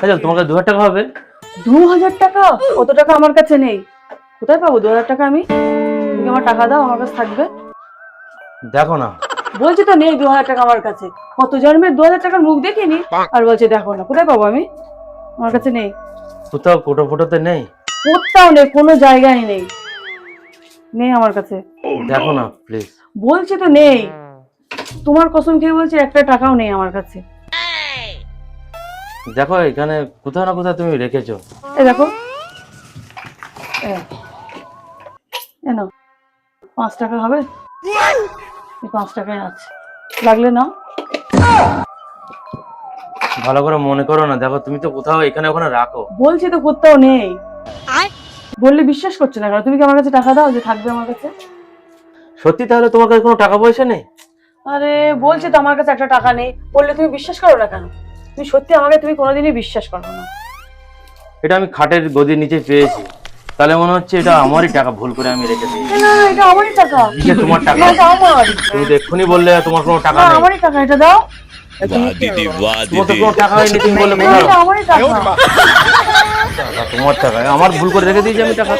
কাজল তোমার কাছে 2000 টাকা হবে? 2000 টাকা? অত টাকা আমার কাছে নেই। কোথায় পাবো 2000 টাকা আমি? তুমি আমার টাকা দাও, আমার কাছে থাকবে। দেখো না। বলছি তো নেই 2000 টাকা আমার কাছে। কত জন্মের 2000 টাকার মুখ দেখিনি আর বলছে দেখো না। কোথায় পাবো আমি? আমার কাছে নেই। কোথাও ফটোতে নেই? কোথাও নেই, কোনো জায়গায় নেই, নেই আমার কাছে। দেখো না প্লিজ। বলছি তো নেই, তোমার কসম খেয়ে বলছি একটা টাকাও নেই আমার কাছে। দেখো এখানে কোথাও না কোথাও তুমি রেখেছো। এই দেখো, এনো 5 টাকা হবে, এই 5 টাকায় আছে, লাগলে নাও। ভালো করে মনে করো না, দেখো তুমি তো কোথাও এখানে ওখানে রাখো। বলছি তো কোথাও নেই, বললে বিশ্বাস করছে না কেন? তুমি কি আমার কাছে টাকা দাও যে থাকবে আমার কাছে? সত্যি তাহলে তোমার কাছে কোনো টাকা পয়সা নেই? আরে বলছি তো আমার কাছে একটা টাকা নেই, বললে তুমি বিশ্বাস করো না কেন? তুমি সত্যি আমাকে তুমি কোনোদিনই বিশ্বাস করো না। এটা আমি খাটের গদির নিচে পেয়েছি, তাহলে মনে হচ্ছে এটা আমারই টাকা, ভুল করে আমি রেখে দিয়েছি। না এটা আমারই টাকা। এটা তোমার টাকা? না, এটা আমার। তুমি তো এক্ষুনি বললে তোমার কোনো টাকা না, নেই। আমারই টাকা, এটা দাও। वाह दीदी वाह তোমার তো दीदी কোনো টাকা হয়নি, তুমি বললে না, এটা আমারই টাকা। তোমার টাকা, আমার ভুল করে রেখে দিয়েছি আমি টাকা।